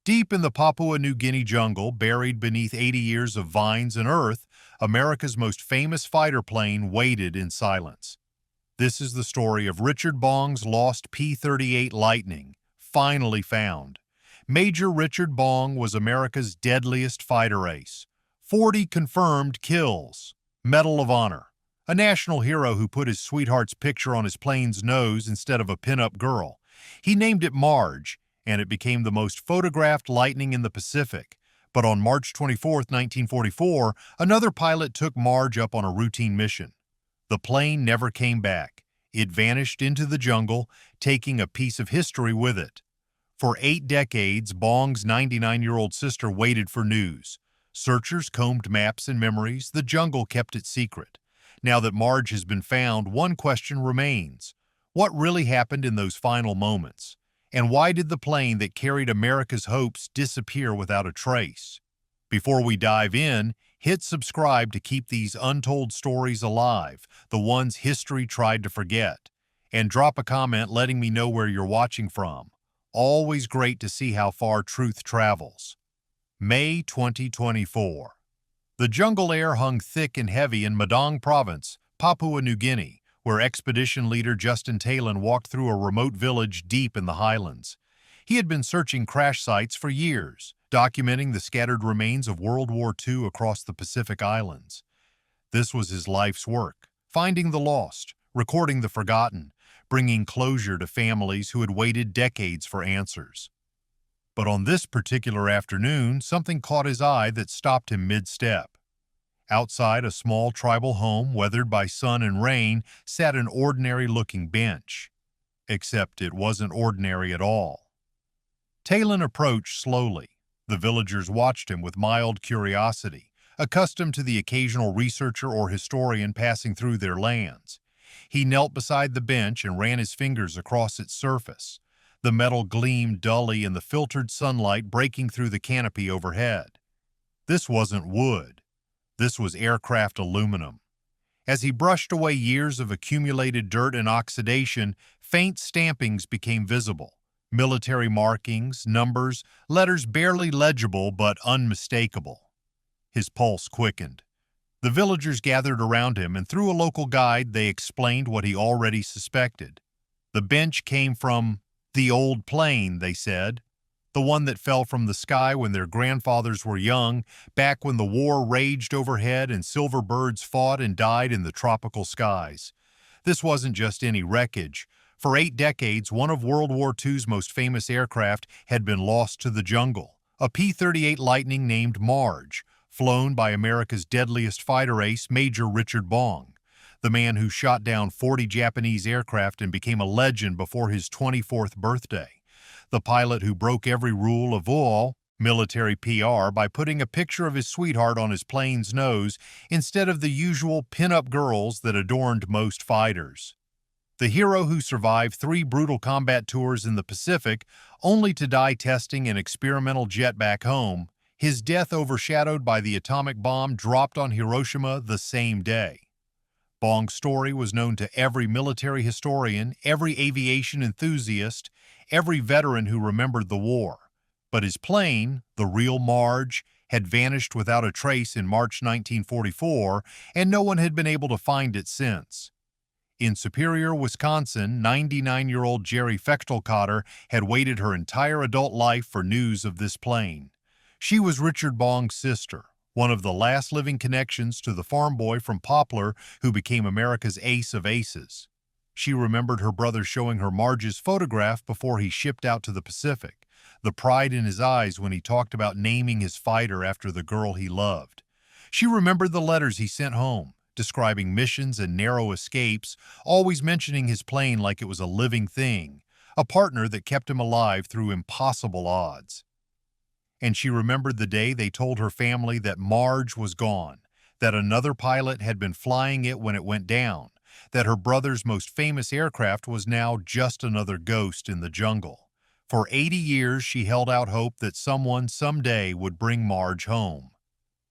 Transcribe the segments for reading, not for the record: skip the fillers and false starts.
Deep in the Papua New Guinea jungle, buried beneath 80 years of vines and earth, America's most famous fighter plane waited in silence. This is the story of Richard Bong's lost P-38 Lightning, finally found. Major Richard Bong was America's deadliest fighter ace. 40 confirmed kills. Medal of Honor. A national hero who put his sweetheart's picture on his plane's nose instead of a pin-up girl. He named it Marge, and it became the most photographed lightning in the Pacific. But on March 24, 1944, another pilot took Marge up on a routine mission. The plane never came back. It vanished into the jungle, taking a piece of history with it. For 8 decades, Bong's 99-year-old sister waited for news. Searchers combed maps and memories. The jungle kept it secret. Now that Marge has been found, one question remains. What really happened in those final moments? And why did the plane that carried America's hopes disappear without a trace? Before we dive in, hit subscribe to keep these untold stories alive, the ones history tried to forget. And drop a comment letting me know where you're watching from. Always great to see how far truth travels. May 2024. The jungle air hung thick and heavy in Madong Province, Papua New Guinea, where expedition leader Justin Talon walked through a remote village deep in the highlands. He had been searching crash sites for years, documenting the scattered remains of World War II across the Pacific Islands. This was his life's work, finding the lost, recording the forgotten, bringing closure to families who had waited decades for answers. But on this particular afternoon, something caught his eye that stopped him mid-step. Outside a small tribal home, weathered by sun and rain, sat an ordinary-looking bench. Except it wasn't ordinary at all. Talon approached slowly. The villagers watched him with mild curiosity, accustomed to the occasional researcher or historian passing through their lands. He knelt beside the bench and ran his fingers across its surface. The metal gleamed dully in the filtered sunlight breaking through the canopy overhead. This wasn't wood. This was aircraft aluminum. As he brushed away years of accumulated dirt and oxidation, faint stampings became visible. Military markings, numbers, letters barely legible but unmistakable. His pulse quickened. The villagers gathered around him, and through a local guide, they explained what he already suspected. The bench came from the old plane, they said. The one that fell from the sky when their grandfathers were young, back when the war raged overhead and silver birds fought and died in the tropical skies. This wasn't just any wreckage. For 8 decades, one of World War II's most famous aircraft had been lost to the jungle, a P-38 Lightning named Marge, flown by America's deadliest fighter ace, Major Richard Bong, the man who shot down 40 Japanese aircraft and became a legend before his 24th birthday. The pilot who broke every rule of all military PR by putting a picture of his sweetheart on his plane's nose instead of the usual pin-up girls that adorned most fighters. The hero who survived 3 brutal combat tours in the Pacific, only to die testing an experimental jet back home, his death overshadowed by the atomic bomb dropped on Hiroshima the same day. Bong's story was known to every military historian, every aviation enthusiast, every veteran who remembered the war. But his plane, the real Marge, had vanished without a trace in March 1944, and no one had been able to find it since. In Superior, Wisconsin, 99-year-old Jerry Fechtelkotter had waited her entire adult life for news of this plane. She was Richard Bong's sister, one of the last living connections to the farm boy from Poplar who became America's ace of aces. She remembered her brother showing her Marge's photograph before he shipped out to the Pacific, the pride in his eyes when he talked about naming his fighter after the girl he loved. She remembered the letters he sent home, describing missions and narrow escapes, always mentioning his plane like it was a living thing, a partner that kept him alive through impossible odds. And she remembered the day they told her family that Marge was gone, that another pilot had been flying it when it went down, that her brother's most famous aircraft was now just another ghost in the jungle. For 80 years, she held out hope that someone someday would bring Marge home.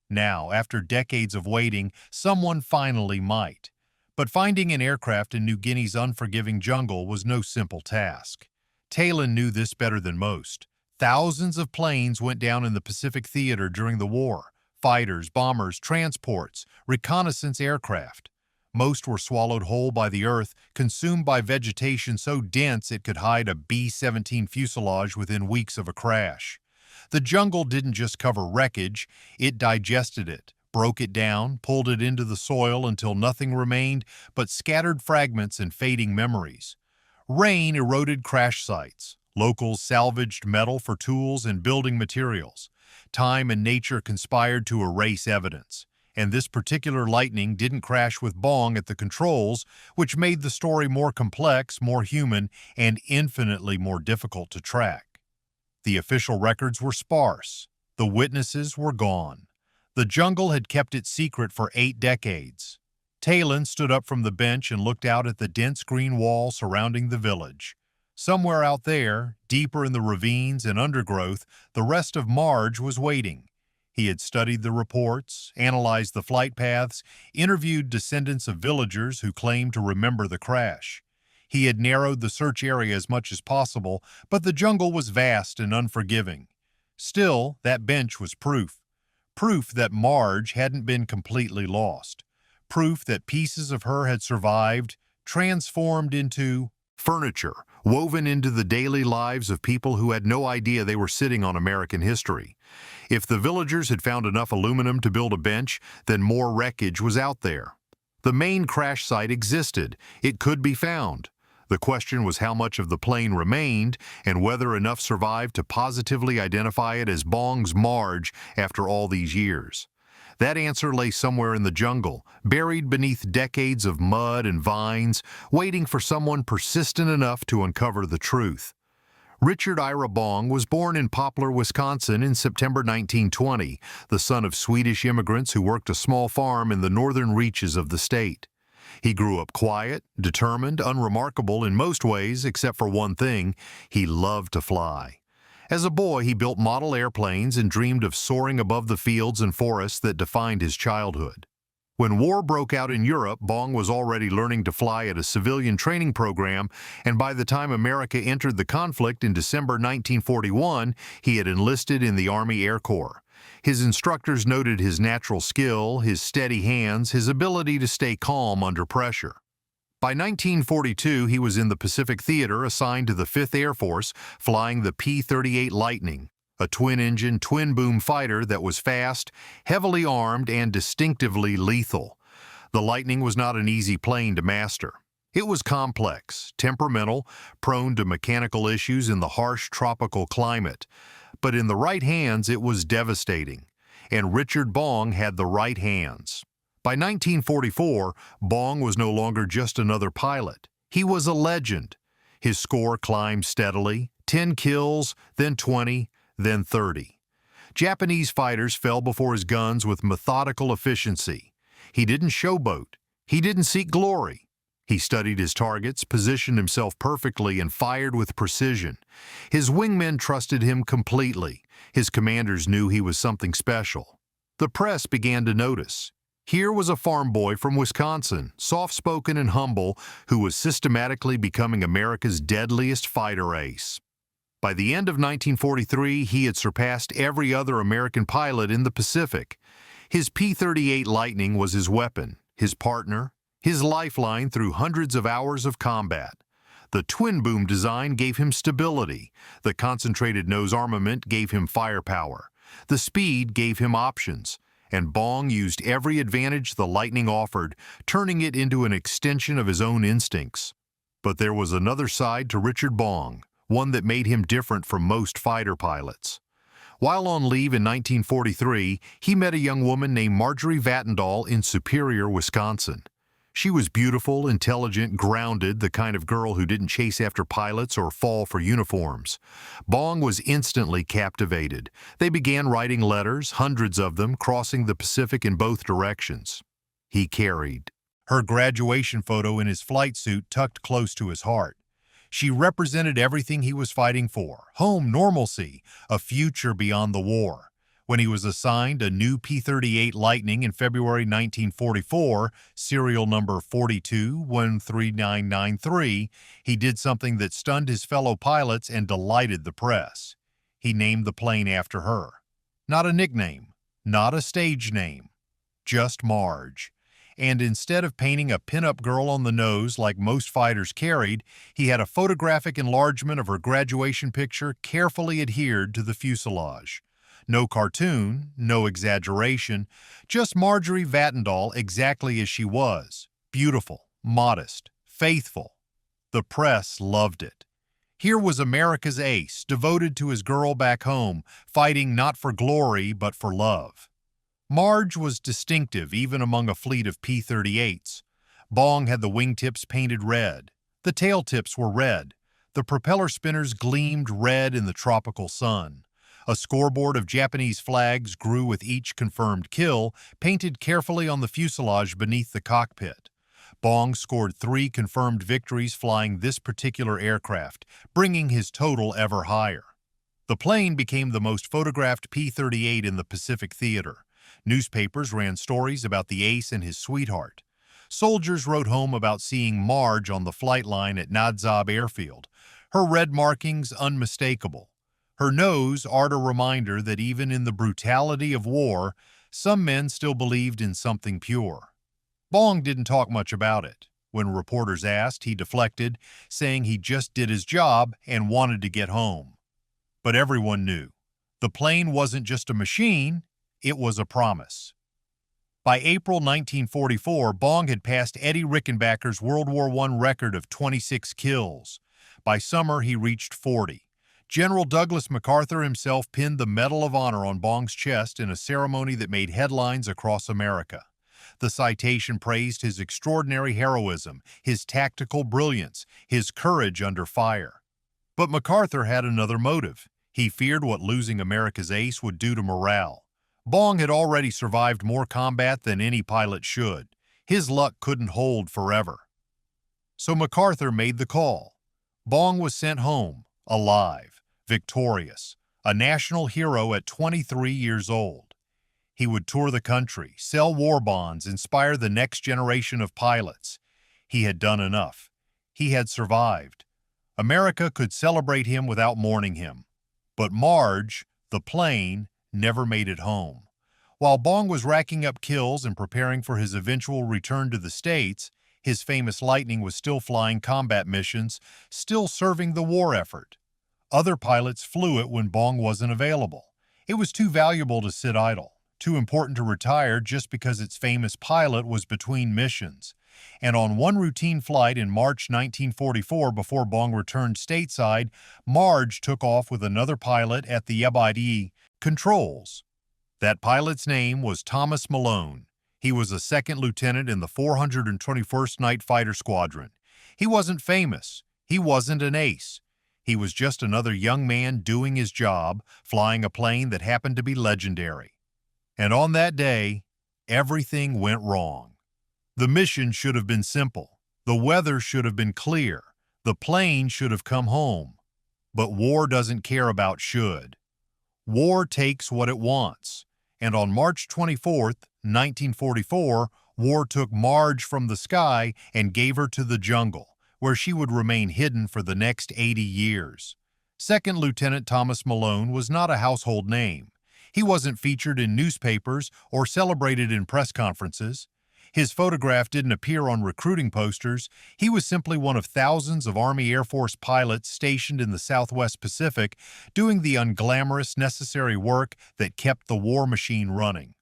Now, after decades of waiting, someone finally might. But finding an aircraft in New Guinea's unforgiving jungle was no simple task. Talon knew this better than most. Thousands of planes went down in the Pacific Theater during the war: fighters, bombers, transports, reconnaissance aircraft. Most were swallowed whole by the earth, consumed by vegetation so dense it could hide a B-17 fuselage within weeks of a crash. The jungle didn't just cover wreckage, it digested it, broke it down, pulled it into the soil until nothing remained but scattered fragments and fading memories. Rain eroded crash sites. Locals salvaged metal for tools and building materials. Time and nature conspired to erase evidence. And this particular lightning didn't crash with Bong at the controls, which made the story more complex, more human, and infinitely more difficult to track. The official records were sparse. The witnesses were gone. The jungle had kept it secret for 8 decades. Talon stood up from the bench and looked out at the dense green wall surrounding the village. Somewhere out there, deeper in the ravines and undergrowth, the rest of Marge was waiting. He had studied the reports, analyzed the flight paths, interviewed descendants of villagers who claimed to remember the crash. He had narrowed the search area as much as possible, but the jungle was vast and unforgiving. Still, that bench was proof. Proof that Marge hadn't been completely lost. Proof that pieces of her had survived, transformed into furniture, woven into the daily lives of people who had no idea they were sitting on American history. If the villagers had found enough aluminum to build a bench, then more wreckage was out there. The main crash site existed. It could be found. The question was how much of the plane remained and whether enough survived to positively identify it as Bong's Marge after all these years. That answer lay somewhere in the jungle, buried beneath decades of mud and vines, waiting for someone persistent enough to uncover the truth. Richard Ira Bong was born in Poplar, Wisconsin in September 1920, the son of Swedish immigrants who worked a small farm in the northern reaches of the state. He grew up quiet, determined, unremarkable in most ways except for one thing: he loved to fly. As a boy, he built model airplanes and dreamed of soaring above the fields and forests that defined his childhood. When war broke out in Europe, Bong was already learning to fly at a civilian training program, and by the time America entered the conflict in December 1941, he had enlisted in the Army Air Corps. His instructors noted his natural skill, his steady hands, his ability to stay calm under pressure. By 1942, he was in the Pacific Theater, assigned to the 5th Air Force, flying the P-38 Lightning, a twin-engine, twin-boom fighter that was fast, heavily armed, and distinctively lethal. The Lightning was not an easy plane to master. It was complex, temperamental, prone to mechanical issues in the harsh tropical climate. But in the right hands, it was devastating. And Richard Bong had the right hands. By 1944, Bong was no longer just another pilot. He was a legend. His score climbed steadily: 10 kills, then 20, then 30. Japanese fighters fell before his guns with methodical efficiency. He didn't showboat. He didn't seek glory. He studied his targets, positioned himself perfectly, and fired with precision. His wingmen trusted him completely. His commanders knew he was something special. The press began to notice. Here was a farm boy from Wisconsin, soft-spoken and humble, who was systematically becoming America's deadliest fighter ace. By the end of 1943, he had surpassed every other American pilot in the Pacific. His P-38 Lightning was his weapon, his partner, his lifeline through hundreds of hours of combat. The twin-boom design gave him stability. The concentrated nose armament gave him firepower. The speed gave him options. And Bong used every advantage the Lightning offered, turning it into an extension of his own instincts. But there was another side to Richard Bong, one that made him different from most fighter pilots. While on leave in 1943, he met a young woman named Marjorie Vattendahl in Superior, Wisconsin. She was beautiful, intelligent, grounded, the kind of girl who didn't chase after pilots or fall for uniforms. Bong was instantly captivated. They began writing letters, hundreds of them, crossing the Pacific in both directions. He carried her graduation photo in his flight suit tucked close to his heart. She represented everything he was fighting for: home, normalcy, a future beyond the war. When he was assigned a new P-38 Lightning in February 1944, serial number 42-13993, he did something that stunned his fellow pilots and delighted the press. He named the plane after her. Not a nickname, not a stage name, just Marge. And instead of painting a pin-up girl on the nose like most fighters carried, he had a photographic enlargement of her graduation picture carefully adhered to the fuselage. No cartoon, no exaggeration, just Marjorie Vatndal exactly as she was, beautiful, modest, faithful. The press loved it. Here was America's ace, devoted to his girl back home, fighting not for glory but for love. Marge was distinctive even among a fleet of P-38s. Bong had the wingtips painted red. The tail tips were red. The propeller spinners gleamed red in the tropical sun. A scoreboard of Japanese flags grew with each confirmed kill, painted carefully on the fuselage beneath the cockpit. Bong scored 3 confirmed victories flying this particular aircraft, bringing his total ever higher. The plane became the most photographed P-38 in the Pacific Theater. Newspapers ran stories about the ace and his sweetheart. Soldiers wrote home about seeing Marge on the flight line at Nadzab Airfield, her red markings unmistakable. Her nose art a reminder that even in the brutality of war, some men still believed in something pure. Bong didn't talk much about it. When reporters asked, he deflected, saying he just did his job and wanted to get home. But everyone knew. The plane wasn't just a machine, it was a promise. By April 1944, Bong had passed Eddie Rickenbacker's World War I record of 26 kills. By summer, he reached 40. General Douglas MacArthur himself pinned the Medal of Honor on Bong's chest in a ceremony that made headlines across America. The citation praised his extraordinary heroism, his tactical brilliance, his courage under fire. But MacArthur had another motive. He feared what losing America's ace would do to morale. Bong had already survived more combat than any pilot should. His luck couldn't hold forever. So MacArthur made the call. Bong was sent home, alive, victorious, a national hero at 23 years old. He would tour the country, sell war bonds, inspire the next generation of pilots. He had done enough. He had survived. America could celebrate him without mourning him. But Marge, the plane, never made it home. While Bong was racking up kills and preparing for his eventual return to the States, his famous Lightning was still flying combat missions, still serving the war effort. Other pilots flew it when Bong wasn't available. It was too valuable to sit idle, too important to retire just because its famous pilot was between missions. And on one routine flight in March 1944, before Bong returned stateside, Marge took off with another pilot at the WWII controls. That pilot's name was Thomas Malone. He was a second lieutenant in the 421st Night Fighter Squadron. He wasn't famous. He wasn't an ace. He was just another young man doing his job, flying a plane that happened to be legendary. And on that day, everything went wrong. The mission should have been simple. The weather should have been clear. The plane should have come home. But war doesn't care about should. War takes what it wants. And on March 24th, 1944, war took Marge from the sky and gave her to the jungle, where she would remain hidden for the next 80 years. Second Lieutenant Thomas Malone was not a household name. He wasn't featured in newspapers or celebrated in press conferences. His photograph didn't appear on recruiting posters. He was simply one of thousands of Army Air Force pilots stationed in the Southwest Pacific, doing the unglamorous, necessary work that kept the war machine running.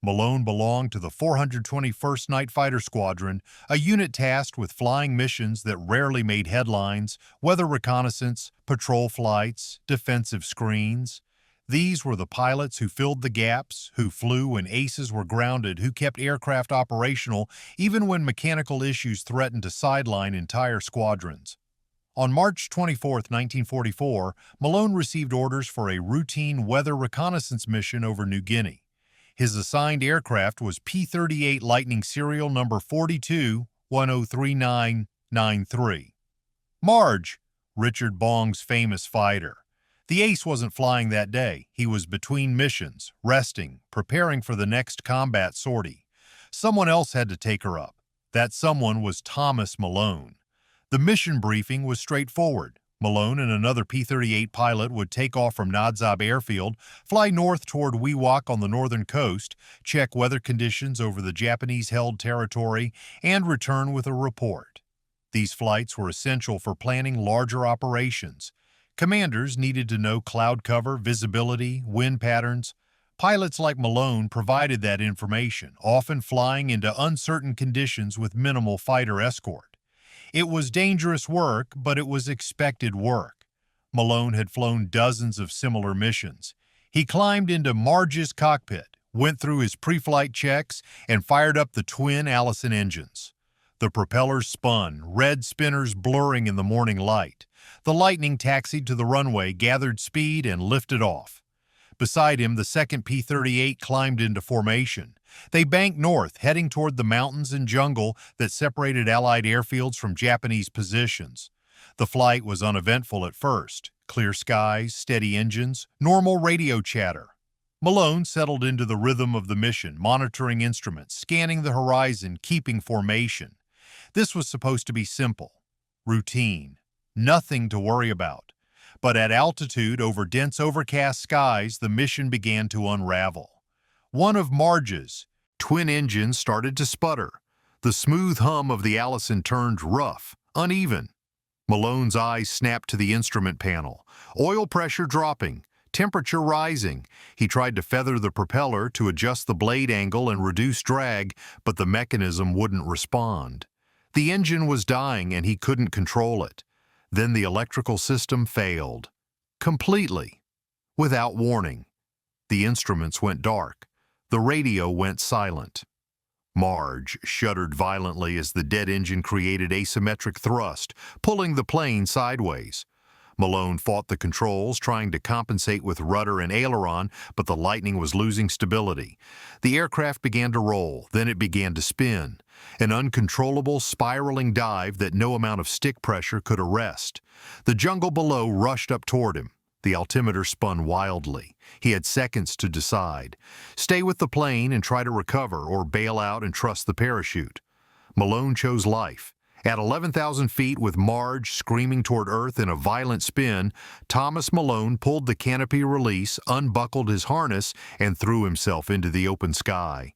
Malone belonged to the 421st Night Fighter Squadron, a unit tasked with flying missions that rarely made headlines: weather reconnaissance, patrol flights, defensive screens. These were the pilots who filled the gaps, who flew when aces were grounded, who kept aircraft operational even when mechanical issues threatened to sideline entire squadrons. On March 24, 1944, Malone received orders for a routine weather reconnaissance mission over New Guinea. His assigned aircraft was P-38 Lightning serial number 42103993. Marge, Richard Bong's famous fighter. The ace wasn't flying that day. He was between missions, resting, preparing for the next combat sortie. Someone else had to take her up. That someone was Thomas Malone. The mission briefing was straightforward. Malone and another P-38 pilot would take off from Nadzab Airfield, fly north toward Wewak on the northern coast, check weather conditions over the Japanese-held territory, and return with a report. These flights were essential for planning larger operations. Commanders needed to know cloud cover, visibility, wind patterns. Pilots like Malone provided that information, often flying into uncertain conditions with minimal fighter escort. It was dangerous work, but it was expected work. Malone had flown dozens of similar missions. He climbed into Marge's cockpit, went through his pre-flight checks, and fired up the twin Allison engines. The propellers spun, red spinners blurring in the morning light. The Lightning taxied to the runway, gathered speed, and lifted off. Beside him, the second P-38 climbed into formation. They banked north, heading toward the mountains and jungle that separated Allied airfields from Japanese positions. The flight was uneventful at first. Clear skies, steady engines, normal radio chatter. Malone settled into the rhythm of the mission, monitoring instruments, scanning the horizon, keeping formation. This was supposed to be simple, routine, nothing to worry about. But at altitude, over dense overcast skies, the mission began to unravel. One of Marge's twin engines started to sputter. The smooth hum of the Allison turned rough, uneven. Malone's eyes snapped to the instrument panel. Oil pressure dropping, temperature rising. He tried to feather the propeller to adjust the blade angle and reduce drag, but the mechanism wouldn't respond. The engine was dying and he couldn't control it. Then the electrical system failed. Completely. Without warning. The instruments went dark. The radio went silent. Marge shuddered violently as the dead engine created asymmetric thrust, pulling the plane sideways. Malone fought the controls, trying to compensate with rudder and aileron, but the Lightning was losing stability. The aircraft began to roll, then it began to spin. An uncontrollable, spiraling dive that no amount of stick pressure could arrest. The jungle below rushed up toward him. The altimeter spun wildly. He had seconds to decide. Stay with the plane and try to recover, or bail out and trust the parachute. Malone chose life. At 11,000 feet, with Marge screaming toward Earth in a violent spin, Thomas Malone pulled the canopy release, unbuckled his harness, and threw himself into the open sky.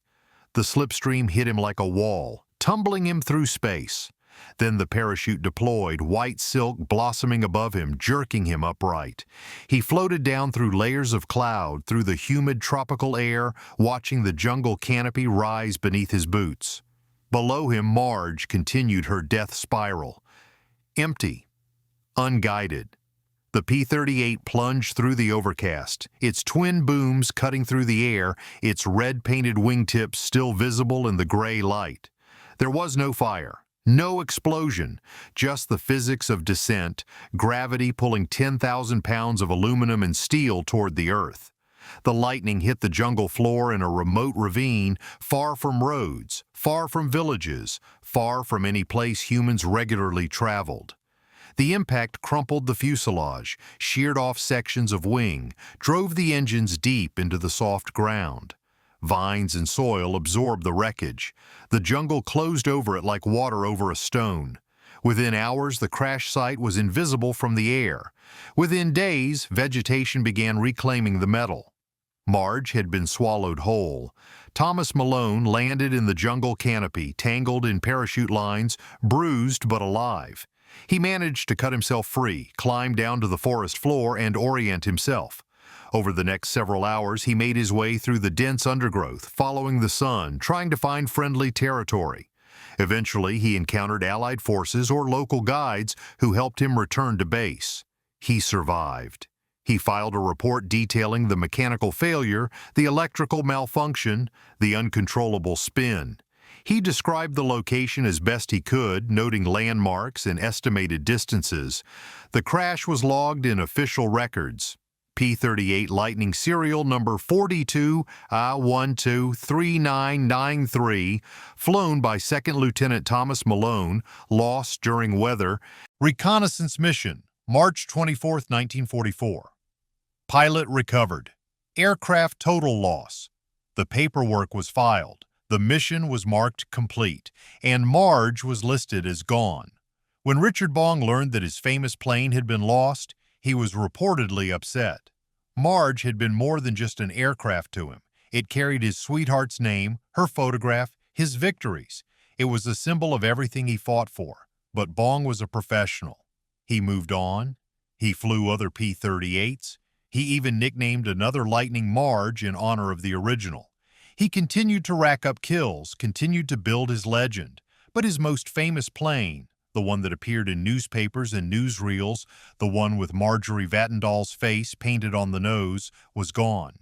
The slipstream hit him like a wall, tumbling him through space. Then the parachute deployed, white silk blossoming above him, jerking him upright. He floated down through layers of cloud, through the humid tropical air, watching the jungle canopy rise beneath his boots. Below him, Marge continued her death spiral. Empty. Unguided. The P-38 plunged through the overcast, its twin booms cutting through the air, its red-painted wingtips still visible in the gray light. There was no fire, no explosion, just the physics of descent, gravity pulling 10,000 pounds of aluminum and steel toward the Earth. The Lightning hit the jungle floor in a remote ravine, far from roads, far from villages, far from any place humans regularly traveled. The impact crumpled the fuselage, sheared off sections of wing, drove the engines deep into the soft ground. Vines and soil absorbed the wreckage. The jungle closed over it like water over a stone. Within hours, the crash site was invisible from the air. Within days, vegetation began reclaiming the metal. Marge had been swallowed whole. Thomas Malone landed in the jungle canopy, tangled in parachute lines, bruised but alive. He managed to cut himself free, climb down to the forest floor, and orient himself. Over the next several hours, he made his way through the dense undergrowth, following the sun, trying to find friendly territory. Eventually, he encountered Allied forces or local guides who helped him return to base. He survived. He filed a report detailing the mechanical failure, the electrical malfunction, the uncontrollable spin. He described the location as best he could, noting landmarks and estimated distances. The crash was logged in official records. P-38 Lightning serial number 42I123993, flown by 2nd Lieutenant Thomas Malone, lost during weather. Reconnaissance mission, March 24, 1944. Pilot recovered. Aircraft total loss. The paperwork was filed. The mission was marked complete, and Marge was listed as gone. When Richard Bong learned that his famous plane had been lost, he was reportedly upset. Marge had been more than just an aircraft to him. It carried his sweetheart's name, her photograph, his victories. It was a symbol of everything he fought for. But Bong was a professional. He moved on. He flew other P-38s. He even nicknamed another Lightning Marge in honor of the original. He continued to rack up kills, continued to build his legend. But his most famous plane, the one that appeared in newspapers and newsreels, the one with Marjorie Vattendahl's face painted on the nose, was gone.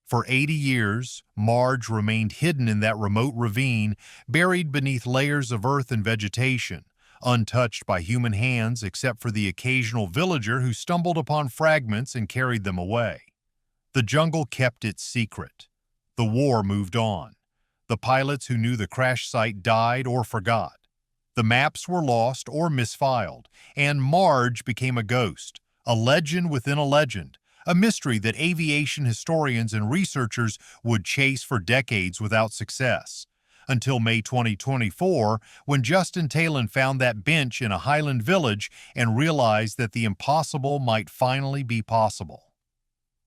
For 80 years, Marge remained hidden in that remote ravine, buried beneath layers of earth and vegetation, untouched by human hands except for the occasional villager who stumbled upon fragments and carried them away. The jungle kept its secret. The war moved on. The pilots who knew the crash site died or forgot. The maps were lost or misfiled, and Marge became a ghost, a legend within a legend, a mystery that aviation historians and researchers would chase for decades without success. Until May 2024, when Justin Talon found that bench in a Highland village and realized that the impossible might finally be possible.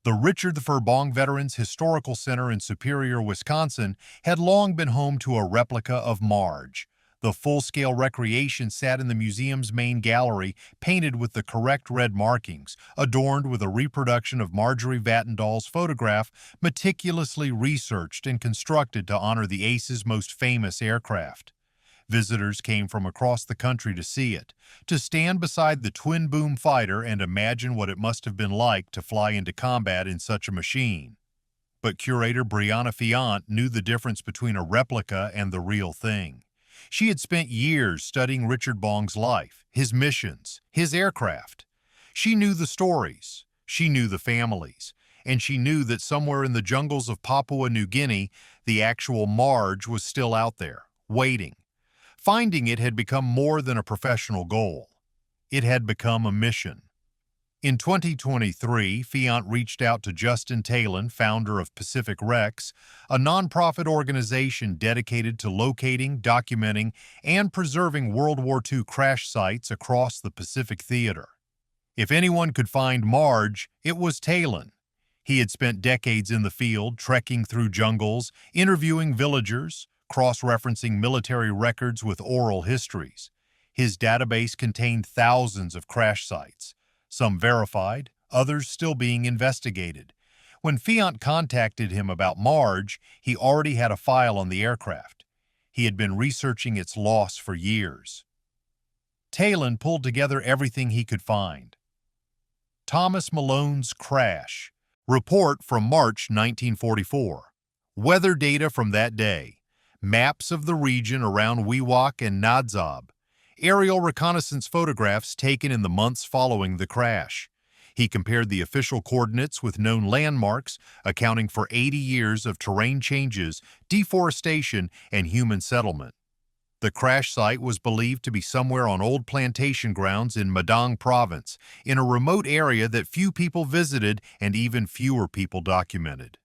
The Richard the Bong Veterans Historical Center in Superior, Wisconsin, had long been home to a replica of Marge. The full-scale recreation sat in the museum's main gallery, painted with the correct red markings, adorned with a reproduction of Marjorie Vattendahl's photograph, meticulously researched and constructed to honor the Ace's most famous aircraft. Visitors came from across the country to see it, to stand beside the twin-boom fighter and imagine what it must have been like to fly into combat in such a machine. But curator Brianna Fiant knew the difference between a replica and the real thing. She had spent years studying Richard Bong's life, his missions, his aircraft. She knew the stories, she knew the families, and she knew that somewhere in the jungles of Papua New Guinea, the actual Marge was still out there, waiting. Finding it had become more than a professional goal. It had become a mission. In 2023, Fiant reached out to Justin Talon, founder of Pacific Rex, a nonprofit organization dedicated to locating, documenting, and preserving World War II crash sites across the Pacific Theater. If anyone could find Marge, it was Talon. He had spent decades in the field, trekking through jungles, interviewing villagers, cross-referencing military records with oral histories. His database contained thousands of crash sites, some verified, others still being investigated. When Fiant contacted him about Marge, he already had a file on the aircraft. He had been researching its loss for years. Talon pulled together everything he could find. Thomas Malone's crash. Report from March 1944. Weather data from that day. Maps of the region around Wewak and Nadzab. Aerial reconnaissance photographs taken in the months following the crash. He compared the official coordinates with known landmarks, accounting for 80 years of terrain changes, deforestation, and human settlement. The crash site was believed to be somewhere on old plantation grounds in Madang Province, in a remote area that few people visited and even fewer people documented.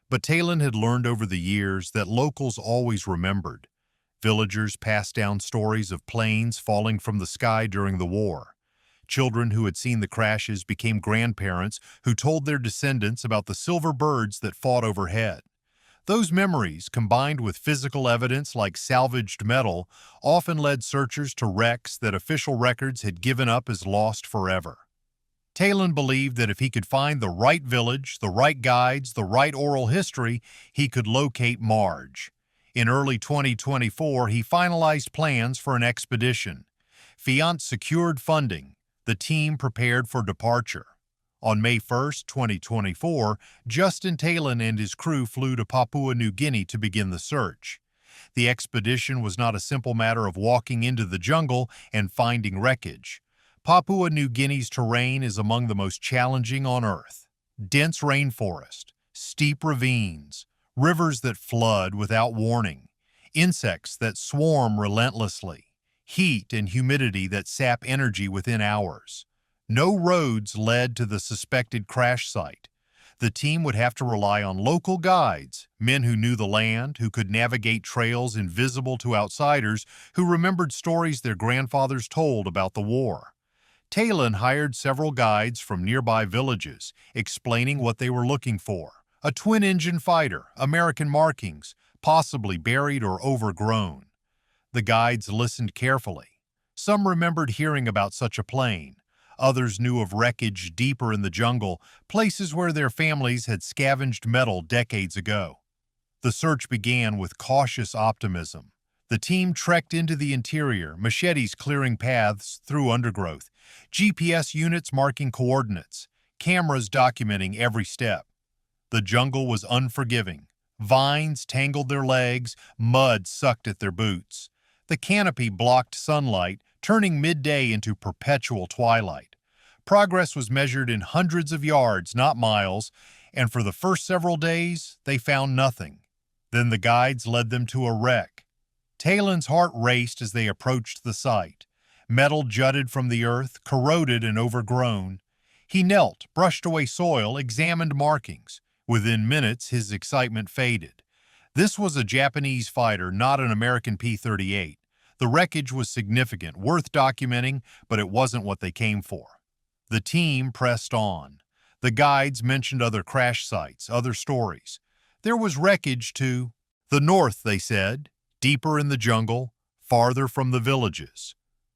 But Talon had learned over the years that locals always remembered. Villagers passed down stories of planes falling from the sky during the war. Children who had seen the crashes became grandparents who told their descendants about the silver birds that fought overhead. Those memories, combined with physical evidence like salvaged metal, often led searchers to wrecks that official records had given up as lost forever. Talon believed that if he could find the right village, the right guides, the right oral history, he could locate Marge. In early 2024, he finalized plans for an expedition. Fiant secured funding. The team prepared for departure. On May 1, 2024, Justin Talon and his crew flew to Papua New Guinea to begin the search. The expedition was not a simple matter of walking into the jungle and finding wreckage. Papua New Guinea's terrain is among the most challenging on Earth. Dense rainforest, steep ravines, rivers that flood without warning, insects that swarm relentlessly, heat and humidity that sap energy within hours. No roads led to the suspected crash site. The team would have to rely on local guides, men who knew the land, who could navigate trails invisible to outsiders, who remembered stories their grandfathers told about the war. Talon hired several guides from nearby villages, explaining what they were looking for. A twin-engine fighter, American markings, possibly buried or overgrown. The guides listened carefully. Some remembered hearing about such a plane. Others knew of wreckage deeper in the jungle, places where their families had scavenged metal decades ago. The search began with cautious optimism. The team trekked into the interior, machetes clearing paths through undergrowth, GPS units marking coordinates, cameras documenting every step. The jungle was unforgiving. Vines tangled their legs, mud sucked at their boots. The canopy blocked sunlight, turning midday into perpetual twilight. Progress was measured in hundreds of yards, not miles, and for the first several days, they found nothing. Then the guides led them to a wreck. Talon's heart raced as they approached the site. Metal jutted from the earth, corroded and overgrown. He knelt, brushed away soil, examined markings. Within minutes, his excitement faded. This was a Japanese fighter, not an American P-38. The wreckage was significant, worth documenting, but it wasn't what they came for. The team pressed on. The guides mentioned other crash sites, other stories. There was wreckage to the north, they said, deeper in the jungle, farther from the villages.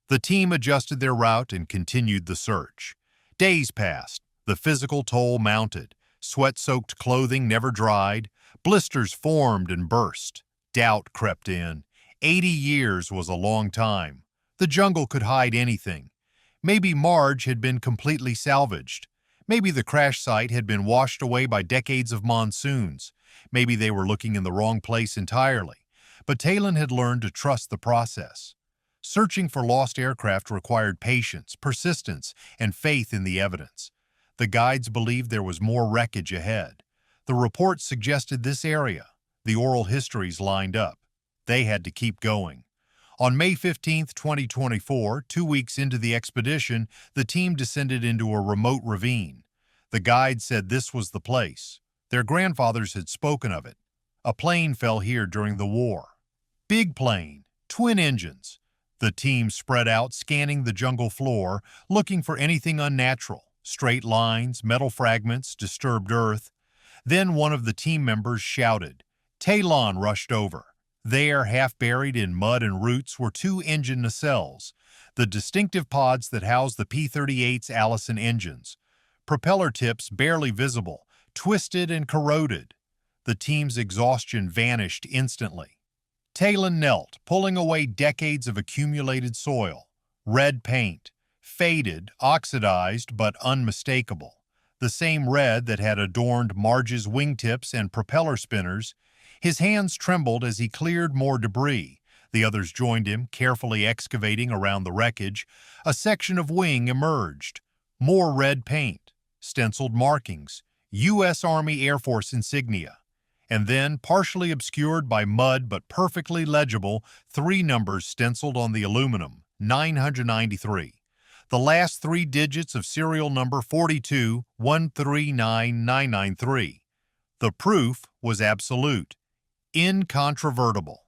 The team adjusted their route and continued the search. Days passed. The physical toll mounted. Sweat-soaked clothing never dried. Blisters formed and burst. Doubt crept in. 80 years was a long time. The jungle could hide anything. Maybe Marge had been completely salvaged. Maybe the crash site had been washed away by decades of monsoons. Maybe they were looking in the wrong place entirely. But Talon had learned to trust the process. Searching for lost aircraft required patience, persistence, and faith in the evidence. The guides believed there was more wreckage ahead. The reports suggested this area. The oral histories lined up. They had to keep going. On May 15, 2024, 2 weeks into the expedition, the team descended into a remote ravine. The guide said this was the place. Their grandfathers had spoken of it. A plane fell here during the war. Big plane, twin engines. The team spread out, scanning the jungle floor, looking for anything unnatural. Straight lines, metal fragments, disturbed earth. Then one of the team members shouted. Talon rushed over. There, half buried in mud and roots, were 2 engine nacelles, the distinctive pods that housed the P-38's Allison engines. Propeller tips barely visible, twisted and corroded. The team's exhaustion vanished instantly. Talon knelt, pulling away decades of accumulated soil. Red paint. Faded, oxidized, but unmistakable. The same red that had adorned Marge's wingtips and propeller spinners. His hands trembled as he cleared more debris. The others joined him, carefully excavating around the wreckage. A section of wing emerged. More red paint, stenciled markings, U.S. Army Air Force insignia. And then, partially obscured by mud but perfectly legible, 3 numbers stenciled on the aluminum, 993. The last 3 digits of serial number 4213993. The proof was absolute, incontrovertible.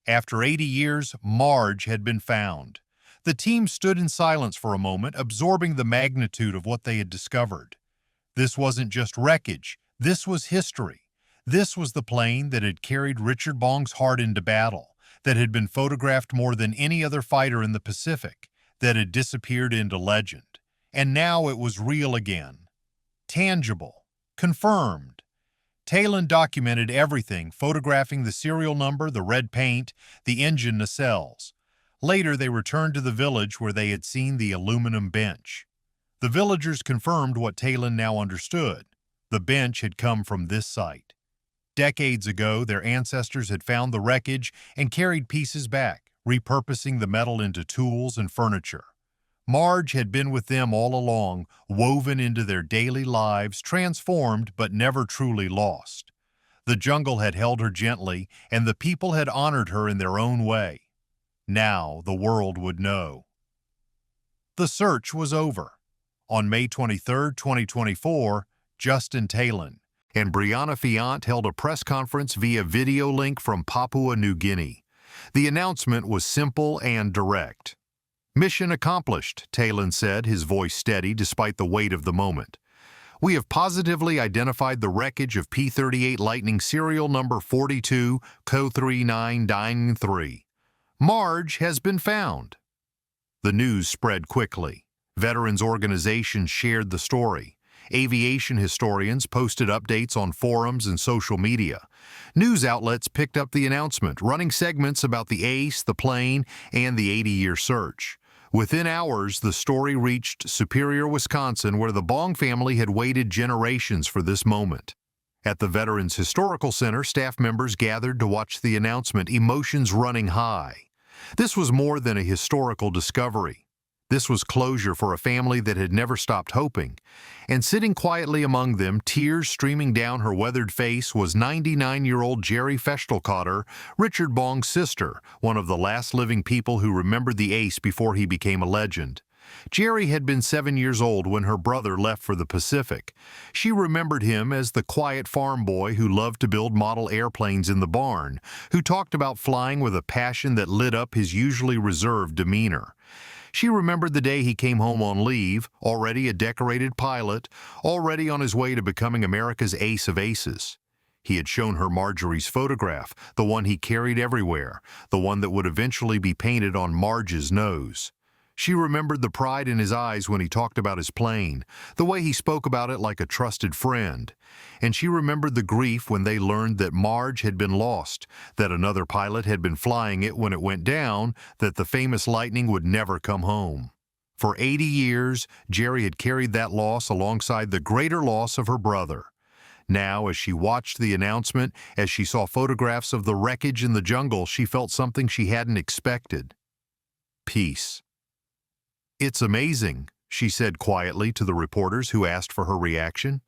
After 80 years, Marge had been found. The team stood in silence for a moment, absorbing the magnitude of what they had discovered. This wasn't just wreckage, this was history. This was the plane that had carried Richard Bong's heart into battle, that had been photographed more than any other fighter in the Pacific, that had disappeared into legend. And now it was real again. Tangible. Confirmed. Talon documented everything, photographing the serial number, the red paint, the engine nacelles. Later, they returned to the village where they had seen the aluminum bench. The villagers confirmed what Talon now understood. The bench had come from this site. Decades ago, their ancestors had found the wreckage and carried pieces back, repurposing the metal into tools and furniture. Marge had been with them all along, woven into their daily lives, transformed but never truly lost. The jungle had held her gently, and the people had honored her in their own way. Now the world would know. The search was over. On May 23, 2024, Justin Talon, and Brianna Fiant held a press conference via video link from Papua New Guinea. The announcement was simple and direct. "Mission accomplished," Talon said, his voice steady despite the weight of the moment. "We have positively identified the wreckage of P-38 Lightning serial number 42 Co3993. Marge has been found." The news spread quickly. Veterans organizations shared the story. Aviation historians posted updates on forums and social media. News outlets picked up the announcement, running segments about the ace, the plane, and the 80-year search. Within hours, the story reached Superior, Wisconsin, where the Bong family had waited generations for this moment. At the Veterans Historical Center, staff members gathered to watch the announcement, emotions running high. This was more than a historical discovery. This was closure for a family that had never stopped hoping. And sitting quietly among them, tears streaming down her weathered face, was 99-year-old Jerry Fechtelkotter, Richard Bong's sister, one of the last living people who remembered the ace before he became a legend. Jerry had been 7 years old when her brother left for the Pacific. She remembered him as the quiet farm boy who loved to build model airplanes in the barn, who talked about flying with a passion that lit up his usually reserved demeanor. She remembered the day he came home on leave, already a decorated pilot, already on his way to becoming America's ace of aces. He had shown her Marjorie's photograph, the one he carried everywhere, the one that would eventually be painted on Marge's nose. She remembered the pride in his eyes when he talked about his plane, the way he spoke about it like a trusted friend. And she remembered the grief when they learned that Marge had been lost, that another pilot had been flying it when it went down, that the famous Lightning would never come home. For 80 years, Jerry had carried that loss alongside the greater loss of her brother. Now, as she watched the announcement, as she saw photographs of the wreckage in the jungle, she felt something she hadn't expected. Peace. "It's amazing," she said quietly to the reporters who asked for her reaction.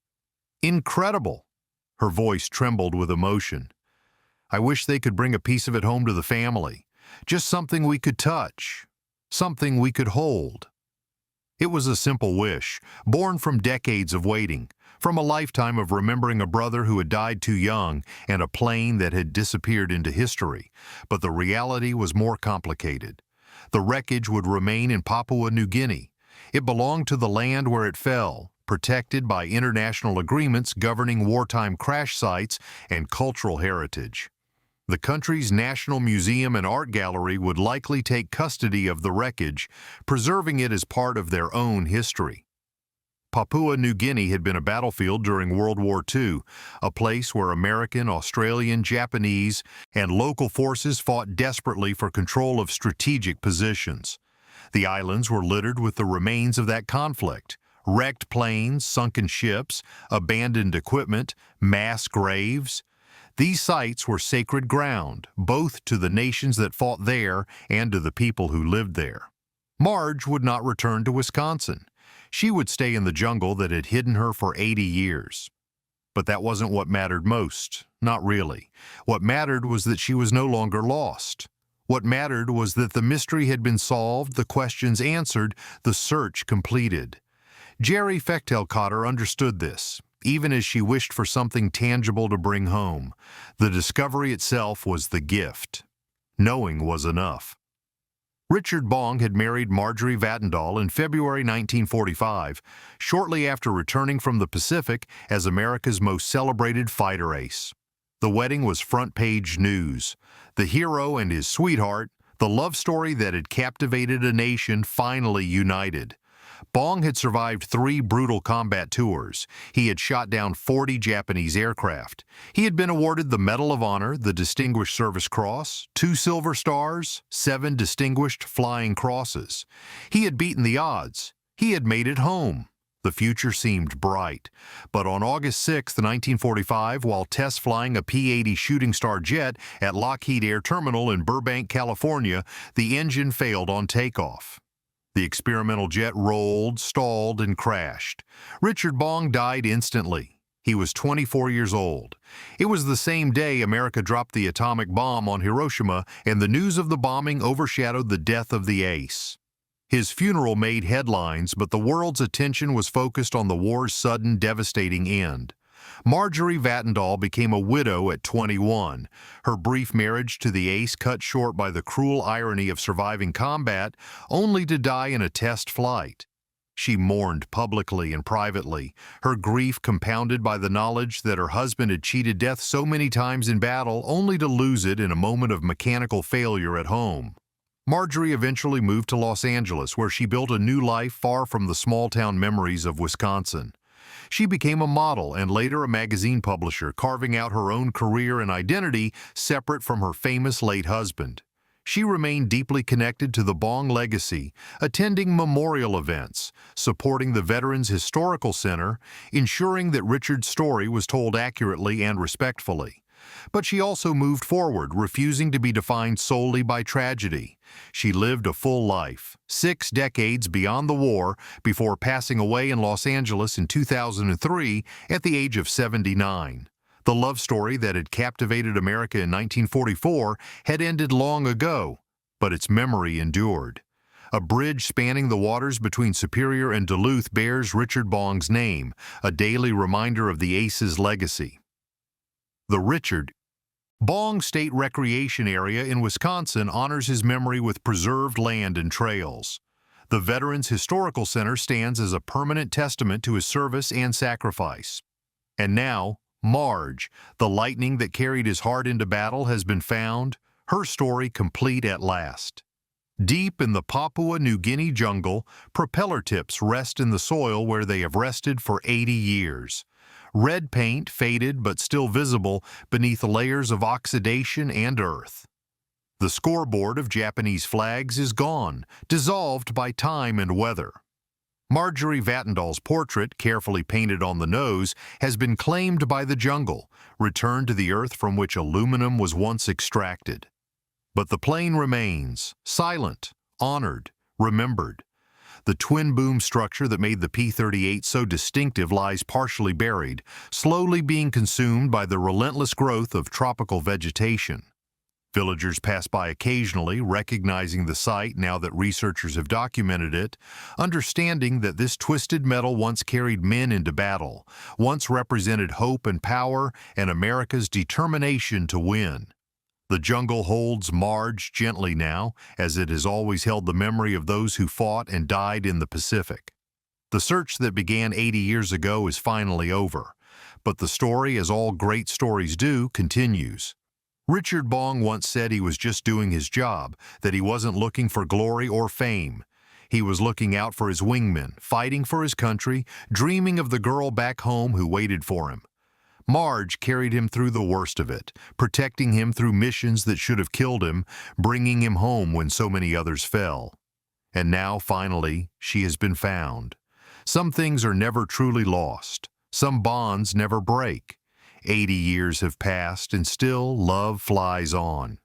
"Incredible." Her voice trembled with emotion. "I wish they could bring a piece of it home to the family. Just something we could touch. Something we could hold." It was a simple wish, born from decades of waiting, from a lifetime of remembering a brother who had died too young and a plane that had disappeared into history. But the reality was more complicated. The wreckage would remain in Papua New Guinea. It belonged to the land where it fell, protected by international agreements governing wartime crash sites and cultural heritage. The country's National Museum and Art Gallery would likely take custody of the wreckage, preserving it as part of their own history. Papua New Guinea had been a battlefield during World War II, a place where American, Australian, Japanese, and local forces fought desperately for control of strategic positions. The islands were littered with the remains of that conflict: wrecked planes, sunken ships, abandoned equipment, mass graves. These sites were sacred ground, both to the nations that fought there and to the people who lived there. Marge would not return to Wisconsin. She would stay in the jungle that had hidden her for 80 years. But that wasn't what mattered most, not really. What mattered was that she was no longer lost. What mattered was that the mystery had been solved, the questions answered, the search completed. Jerry Fechtelkotter understood this, even as she wished for something tangible to bring home. The discovery itself was the gift. Knowing was enough. Richard Bong had married Marjorie Vatndal in February 1945, shortly after returning from the Pacific as America's most celebrated fighter ace. The wedding was front-page news. The hero and his sweetheart, the love story that had captivated a nation, finally united. Bong had survived 3 brutal combat tours. He had shot down 40 Japanese aircraft. He had been awarded the Medal of Honor, the Distinguished Service Cross, 2 Silver Stars, 7 Distinguished Flying Crosses. He had beaten the odds. He had made it home. The future seemed bright. But on August 6, 1945, while test flying a P-80 Shooting Star jet at Lockheed Air Terminal in Burbank, California, the engine failed on takeoff. The experimental jet rolled, stalled, and crashed. Richard Bong died instantly. He was 24 years old. It was the same day America dropped the atomic bomb on Hiroshima, and the news of the bombing overshadowed the death of the ace. His funeral made headlines, but the world's attention was focused on the war's sudden, devastating end. Marjorie Vatndal became a widow at 21, her brief marriage to the ace cut short by the cruel irony of surviving combat, only to die in a test flight. She mourned publicly and privately, her grief compounded by the knowledge that her husband had cheated death so many times in battle only to lose it in a moment of mechanical failure at home. Marjorie eventually moved to Los Angeles, where she built a new life far from the small-town memories of Wisconsin. She became a model and later a magazine publisher, carving out her own career and identity separate from her famous late husband. She remained deeply connected to the Bong legacy, attending memorial events, supporting the Veterans Historical Center, ensuring that Richard's story was told accurately and respectfully. But she also moved forward, refusing to be defined solely by tragedy. She lived a full life, 6 decades beyond the war, before passing away in Los Angeles in 2003 at the age of 79. The love story that had captivated America in 1944 had ended long ago, but its memory endured. A bridge spanning the waters between Superior and Duluth bears Richard Bong's name, a daily reminder of the ace's legacy. The Richard Bong State Recreation Area in Wisconsin honors his memory with preserved land and trails. The Veterans Historical Center stands as a permanent testament to his service and sacrifice. And now, Marge, the lightning that carried his heart into battle, has been found, her story complete at last. Deep in the Papua New Guinea jungle, propeller tips rest in the soil where they have rested for 80 years. Red paint, faded but still visible beneath layers of oxidation and earth. The scoreboard of Japanese flags is gone, dissolved by time and weather. Marjorie Vatndal's portrait, carefully painted on the nose, has been claimed by the jungle, returned to the earth from which aluminum was once extracted. But the plane remains, silent, honored, remembered. The twin-boom structure that made the P-38 so distinctive lies partially buried, slowly being consumed by the relentless growth of tropical vegetation. Villagers pass by occasionally, recognizing the site now that researchers have documented it, understanding that this twisted metal once carried men into battle, once represented hope and power and America's determination to win. The jungle holds Marge gently now, as it has always held the memory of those who fought and died in the Pacific. The search that began 80 years ago is finally over, but the story, as all great stories do, continues. Richard Bong once said he was just doing his job, that he wasn't looking for glory or fame. He was looking out for his wingmen, fighting for his country, dreaming of the girl back home who waited for him. Marge carried him through the worst of it, protecting him through missions that should have killed him, bringing him home when so many others fell. And now, finally, she has been found. Some things are never truly lost. Some bonds never break. 80 years have passed, and still love flies on.